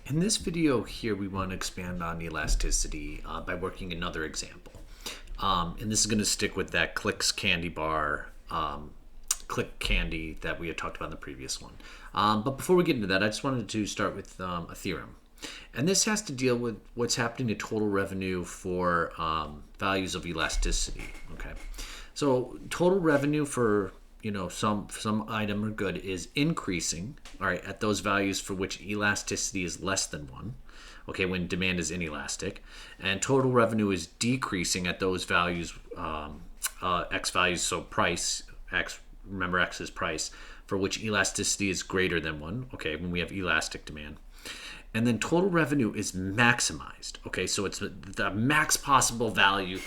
In this video here, we want to expand on elasticity by working another example. And this is going to stick with that clicks candy bar, click candy that we had talked about in the previous one. But before we get into that, I just wanted to start with a theorem. And this has to deal with what's happening to total revenue for values of elasticity. Okay, so total revenue for some item or good is increasing, all right, at those values for which elasticity is less than 1, okay, when demand is inelastic, and total revenue is decreasing at those values, x values, so price x, remember x is price, for which elasticity is greater than 1, okay, when we have elastic demand. And then total revenue is maximized, okay, so it's the max possible value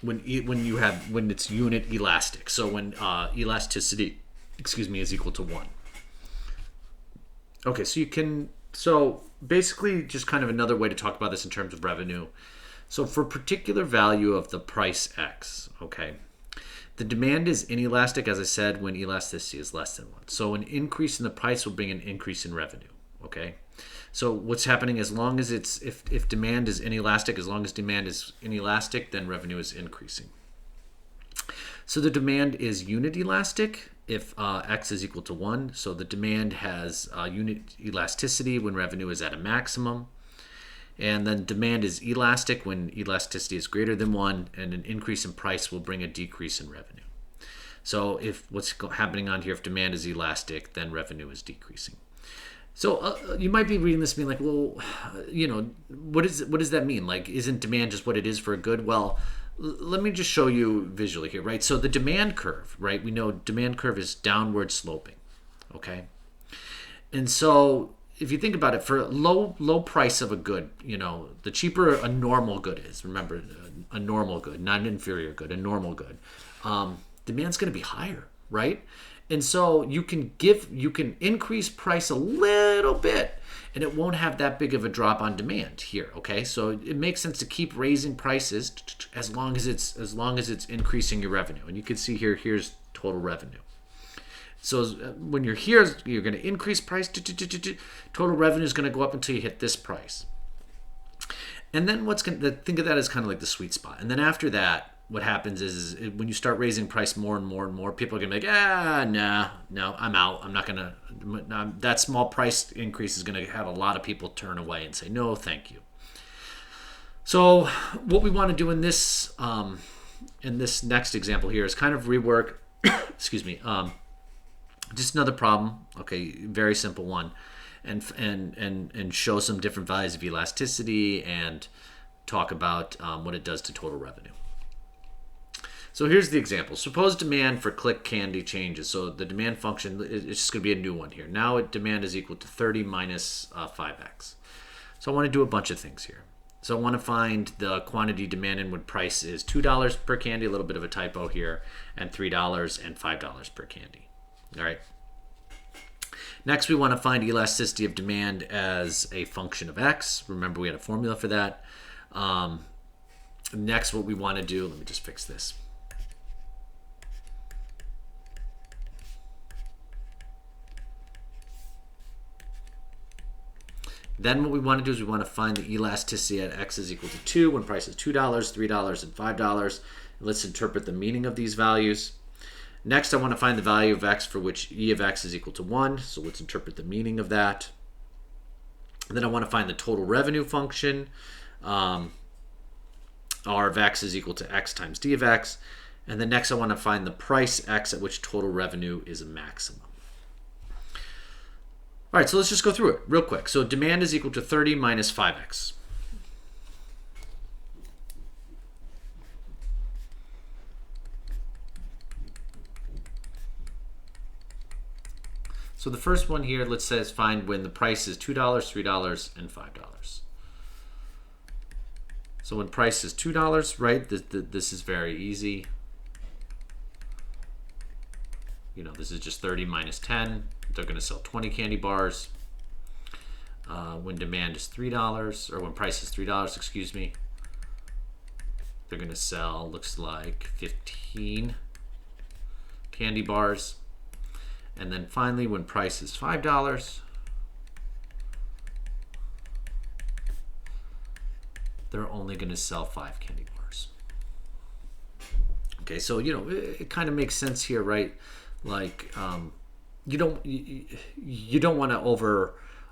when it's unit elastic. So when elasticity, is equal to 1. Okay, so basically just kind of another way to talk about this in terms of revenue. So for a particular value of the price x, okay, the demand is inelastic, as I said, when elasticity is less than 1. So an increase in the price will bring an increase in revenue, okay? So what's happening, as long as if demand is inelastic, then revenue is increasing. So the demand is unit elastic if x is equal to 1. So the demand has unit elasticity when revenue is at a maximum. And then demand is elastic when elasticity is greater than 1, and an increase in price will bring a decrease in revenue. So if what's happening on here, if demand is elastic, then revenue is decreasing. So you might be reading this being like, well, what does that mean? Like, isn't demand just what it is for a good? Well, let me just show you visually here, right? So the demand curve, right? We know demand curve is downward sloping, okay? And so if you think about it, for a low price of a good, the cheaper a normal good is, remember, a normal good, not an inferior good, a normal good, demand's going to be higher, right? And so you can increase price a little bit, and it won't have that big of a drop on demand here. Okay, so it makes sense to keep raising prices as long as it's increasing your revenue. And you can see here's total revenue. So when you're here, you're going to increase price. Total revenue is going to go up until you hit this price. And then think of that as kind of like the sweet spot. And then after that, what happens is when you start raising price more and more and more, people are going to be like, no, I'm out. I'm not going to, that small price increase is going to have a lot of people turn away and say, no, thank you. So what we want to do in this next example here is kind of rework, just another problem, okay, very simple one, and show some different values of elasticity and talk about what it does to total revenue. So here's the example. Suppose demand for click candy changes. So the demand function, it's just going to be a new one here. Now demand is equal to 30 minus 5x. So I want to do a bunch of things here. So I want to find the quantity demanded when price is $2 per candy, a little bit of a typo here, and $3 and $5 per candy. All right. Next, we want to find elasticity of demand as a function of x. Remember, we had a formula for that. Next, what we want to do, let me just fix this. Then what we want to do is we want to find the elasticity at x is equal to 2 when price is $2, $3, and $5. Let's interpret the meaning of these values. Next, I want to find the value of x for which e of x is equal to 1. So let's interpret the meaning of that. And then I want to find the total revenue function. R of x is equal to x times d of x. And then next, I want to find the price x at which total revenue is a maximum. All right, so let's just go through it real quick. So demand is equal to 30 minus 5x. So the first one here, let's say, is find when the price is $2, $3, and $5. So when price is $2, right, this is very easy. This is just 30 minus 10. They're going to sell 20 candy bars. When demand is $3, or when price is $3, they're going to sell, looks like 15 candy bars. And then finally, when price is $5, they're only going to sell 5 candy bars. Okay, so it kind of makes sense here, right? Like you don't want to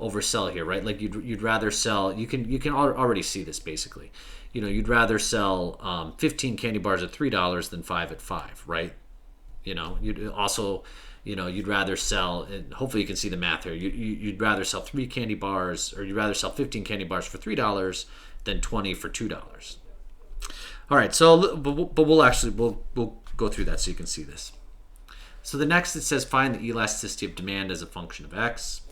oversell here, right? Like you'd rather sell. You can already see this basically. You'd rather sell 15 candy bars at $3 than 5 at $5, right? You'd also you'd rather sell, and hopefully you can see the math here. You'd rather sell 3 candy bars, or you'd rather sell 15 candy bars for $3 than 20 for $2. All right, so but we'll go through that so you can see this. So the next, it says find the elasticity of demand as a function of x.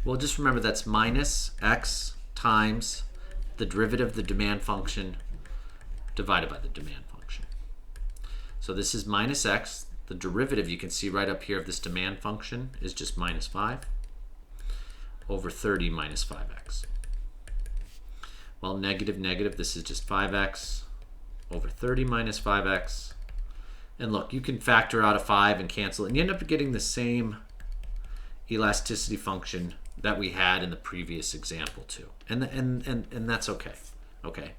Well, just remember that's minus x times the derivative of the demand function divided by the demand function. So this is minus x. The derivative, you can see right up here, of this demand function is just minus 5 over 30 minus 5x. Well, negative, negative, this is just 5x over 30 minus 5x. And look, you can factor out a 5 and cancel it, and you end up getting the same elasticity function that we had in the previous example too. And that's okay. Okay.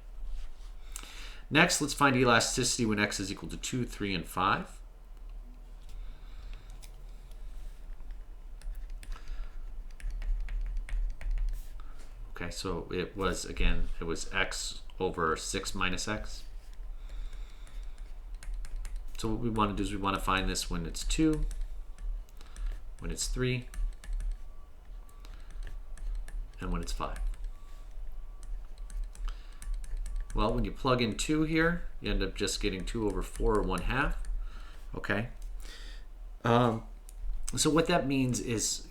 Next, let's find elasticity when x is equal to 2, 3, and 5. Okay, so it was x over 6 minus x. So what we want to do is we want to find this when it's 2, when it's 3, and when it's 5. Well, when you plug in 2 here, you end up just getting 2 over 4, or 1/2. Okay. So what that means is,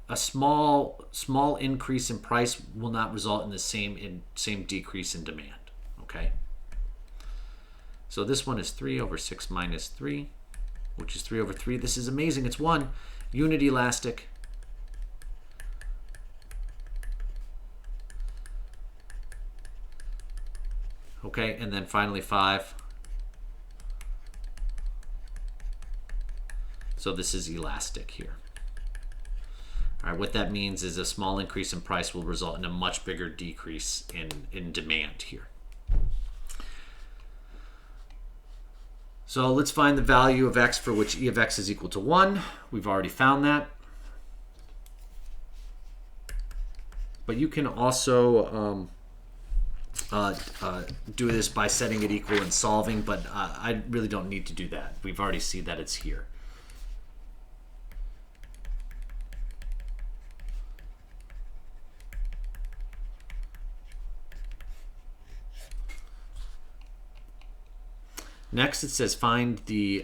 a small increase in price will not result in the same decrease in demand. Okay. So this one is 3 over 6 minus 3, which is 3 over 3. This is amazing. It's 1 unit elastic. Okay, and then finally 5. So this is elastic here. All right, what that means is a small increase in price will result in a much bigger decrease in demand here. So let's find the value of x for which e of x is equal to 1. We've already found that. But you can also do this by setting it equal and solving, but I really don't need to do that. We've already seen that it's here. Next, it says find the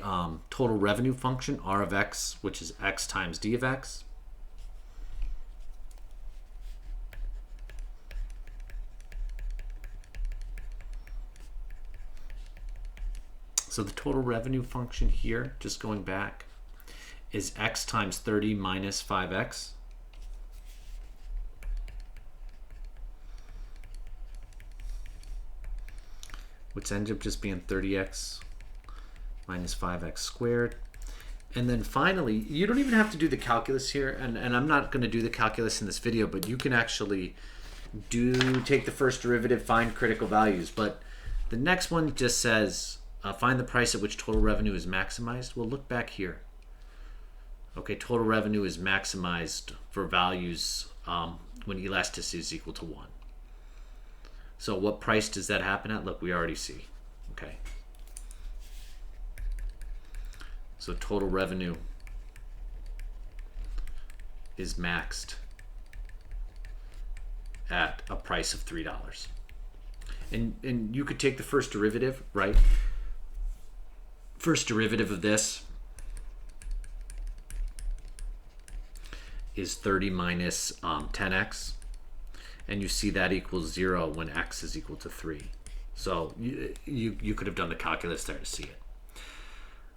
total revenue function, r of x, which is x times d of x. So the total revenue function here, just going back, is x times 30 minus 5x. Which ends up just being 30x minus 5x squared. And then finally, you don't even have to do the calculus here, and I'm not going to do the calculus in this video, but you can actually take the first derivative, find critical values. But the next one just says, find the price at which total revenue is maximized. Well, look back here. Okay, total revenue is maximized for values when elasticity is equal to 1. So what price does that happen at? Look, we already see. Okay. So total revenue is maxed at a price of $3. And you could take the first derivative, right? First derivative of this is 30 minus 10x. And you see that equals 0 when x is equal to 3. So you could have done the calculus there to see it.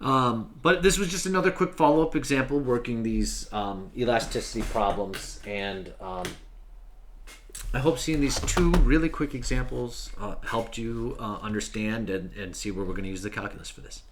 But this was just another quick follow-up example working these elasticity problems. And I hope seeing these 2 really quick examples helped you understand and see where we're going to use the calculus for this.